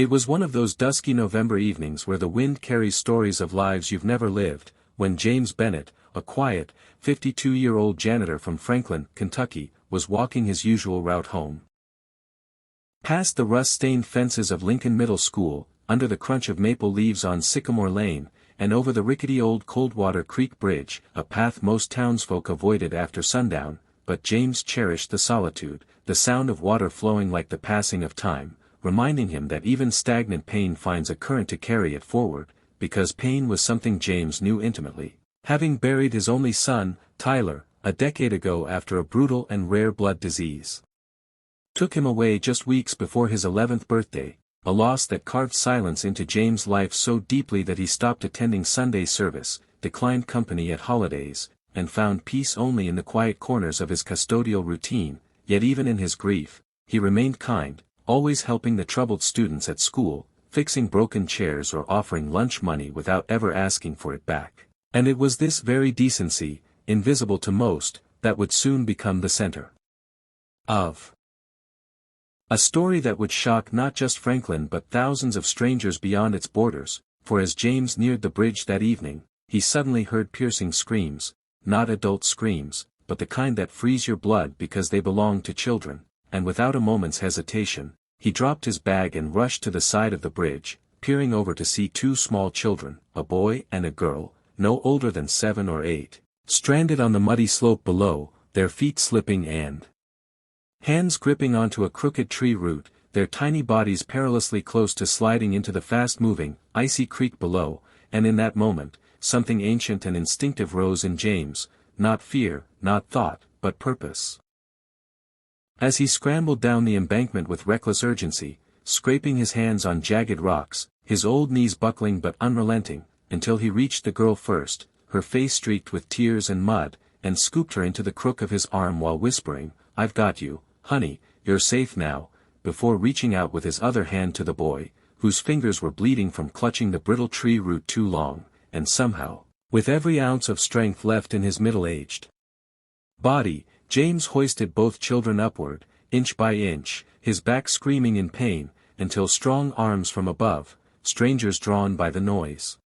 It was one of those dusky November evenings where the wind carries stories of lives you've never lived, when James Bennett, a quiet, 52-year-old janitor from Franklin, Kentucky, was walking his usual route home. Past the rust-stained fences of Lincoln Middle School, under the crunch of maple leaves on Sycamore Lane, and over the rickety old Coldwater Creek Bridge, a path most townsfolk avoided after sundown, but James cherished the solitude, the sound of water flowing like the passing of time, reminding him that even stagnant pain finds a current to carry it forward, because pain was something James knew intimately, having buried his only son, Tyler, a decade ago after a brutal and rare blood disease took him away just weeks before his 11th birthday, a loss that carved silence into James' life so deeply that he stopped attending Sunday service, declined company at holidays, and found peace only in the quiet corners of his custodial routine. Yet even in his grief, he remained kind, always helping the troubled students at school, fixing broken chairs or offering lunch money without ever asking for it back. And it was this very decency, invisible to most, that would soon become the center of a story that would shock not just Franklin but thousands of strangers beyond its borders, for as James neared the bridge that evening, he suddenly heard piercing screams, not adult screams, but the kind that freeze your blood because they belong to children, and without a moment's hesitation, he dropped his bag and rushed to the side of the bridge, peering over to see two small children, a boy and a girl, no older than 7 or 8, stranded on the muddy slope below, their feet slipping and hands gripping onto a crooked tree root, their tiny bodies perilously close to sliding into the fast-moving, icy creek below, and in that moment, something ancient and instinctive rose in James, not fear, not thought, but purpose. As he scrambled down the embankment with reckless urgency, scraping his hands on jagged rocks, his old knees buckling but unrelenting, until he reached the girl first, her face streaked with tears and mud, and scooped her into the crook of his arm while whispering, "I've got you, honey, you're safe now," before reaching out with his other hand to the boy, whose fingers were bleeding from clutching the brittle tree root too long, and somehow, with every ounce of strength left in his middle-aged body, James hoisted both children upward, inch by inch, his back screaming in pain, until strong arms from above, strangers drawn by the noise,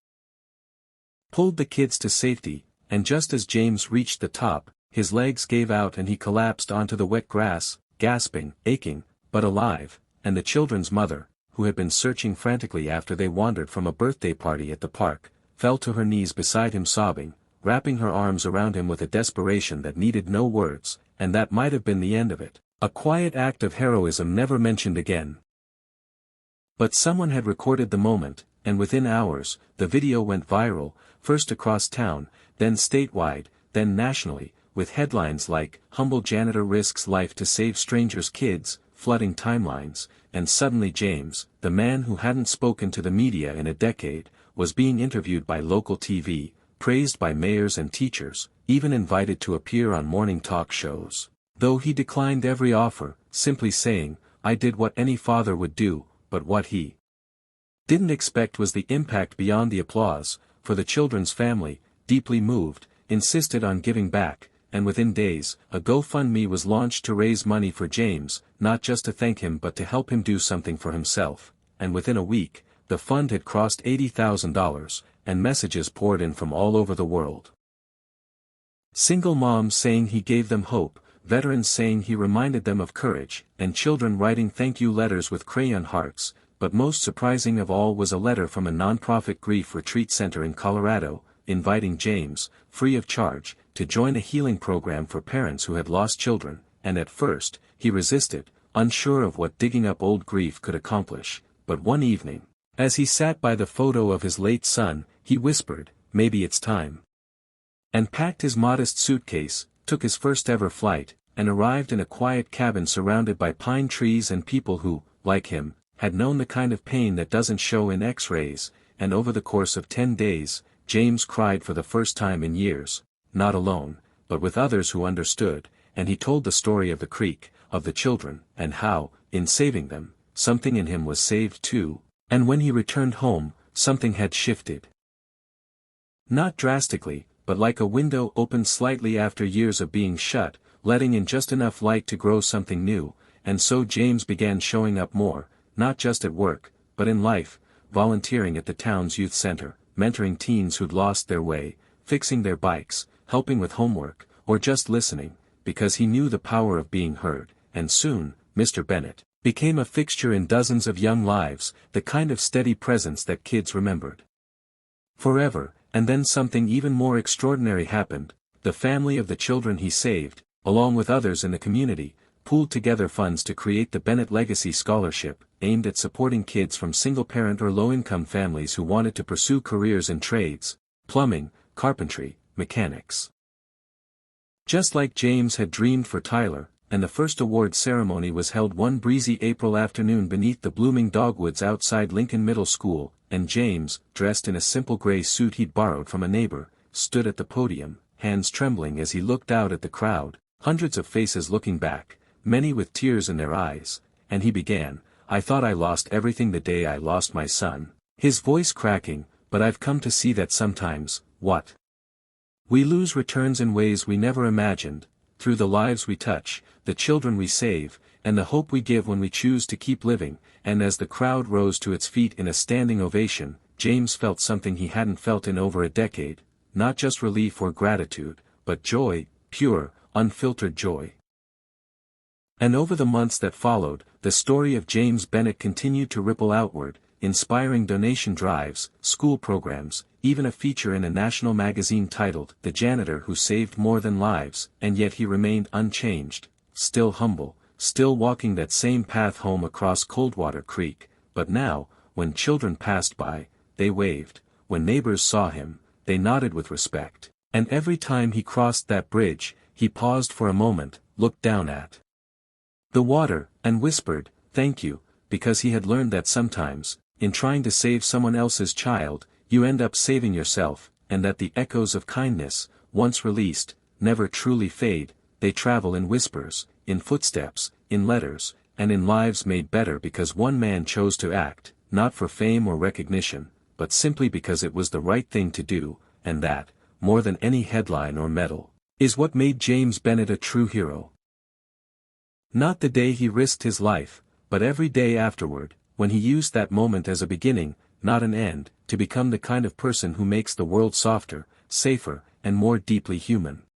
pulled the kids to safety, and just as James reached the top, his legs gave out and he collapsed onto the wet grass, gasping, aching, but alive, and the children's mother, who had been searching frantically after they wandered from a birthday party at the park, fell to her knees beside him sobbing, wrapping her arms around him with a desperation that needed no words, and that might have been the end of it, a quiet act of heroism never mentioned again. But someone had recorded the moment, and within hours, the video went viral, first across town, then statewide, then nationally, with headlines like, "Humble Janitor Risks Life to Save Strangers' Kids," flooding timelines, and suddenly James, the man who hadn't spoken to the media in a decade, was being interviewed by local TV, praised by mayors and teachers, even invited to appear on morning talk shows, though he declined every offer, simply saying, "I did what any father would do," but what he didn't expect was the impact beyond the applause, for the children's family, deeply moved, insisted on giving back, and within days, a GoFundMe was launched to raise money for James, not just to thank him but to help him do something for himself, and within a week, the fund had crossed $80,000, and messages poured in from all over the world. Single moms saying he gave them hope, veterans saying he reminded them of courage, and children writing thank you letters with crayon hearts, but most surprising of all was a letter from a nonprofit grief retreat center in Colorado, inviting James, free of charge, to join a healing program for parents who had lost children, and at first, he resisted, unsure of what digging up old grief could accomplish, but one evening, as he sat by the photo of his late son, he whispered, "Maybe it's time," and packed his modest suitcase, took his first ever flight, and arrived in a quiet cabin surrounded by pine trees and people who, like him, had known the kind of pain that doesn't show in X-rays, and over the course of 10 days, James cried for the first time in years, not alone, but with others who understood, and he told the story of the creek, of the children, and how, in saving them, something in him was saved too, and when he returned home, something had shifted. Not drastically, but like a window opened slightly after years of being shut, letting in just enough light to grow something new, and so James began showing up more, not just at work, but in life, volunteering at the town's youth center, mentoring teens who'd lost their way, fixing their bikes, helping with homework, or just listening, because he knew the power of being heard, and soon, Mr. Bennett became a fixture in dozens of young lives, the kind of steady presence that kids remembered forever. And then something even more extraordinary happened. The family of the children he saved, along with others in the community, pooled together funds to create the Bennett Legacy Scholarship, aimed at supporting kids from single-parent or low-income families who wanted to pursue careers in trades, plumbing, carpentry, mechanics. Just like James had dreamed for Tyler, and the first award ceremony was held one breezy April afternoon beneath the blooming dogwoods outside Lincoln Middle School, and James, dressed in a simple gray suit he'd borrowed from a neighbor, stood at the podium, hands trembling as he looked out at the crowd, hundreds of faces looking back, many with tears in their eyes, and he began, "I thought I lost everything the day I lost my son," his voice cracking, "but I've come to see that sometimes, what we lose returns in ways we never imagined, through the lives we touch, the children we save, and the hope we give when we choose to keep living." And as the crowd rose to its feet in a standing ovation, James felt something he hadn't felt in over a decade, not just relief or gratitude, but joy, pure, unfiltered joy. And over the months that followed, the story of James Bennett continued to ripple outward, inspiring donation drives, school programs, even a feature in a national magazine titled "The Janitor Who Saved More Than Lives," and yet he remained unchanged, still humble, still walking that same path home across Coldwater Creek. But now, when children passed by, they waved, when neighbors saw him, they nodded with respect, and every time he crossed that bridge, he paused for a moment, looked down at the water, and whispered, "Thank you," because he had learned that sometimes, in trying to save someone else's child, you end up saving yourself, and that the echoes of kindness, once released, never truly fade. They travel in whispers, in footsteps, in letters, and in lives made better because one man chose to act, not for fame or recognition, but simply because it was the right thing to do, and that, more than any headline or medal, is what made James Bennett a true hero. Not the day he risked his life, but every day afterward, when he used that moment as a beginning, not an end, to become the kind of person who makes the world softer, safer, and more deeply human.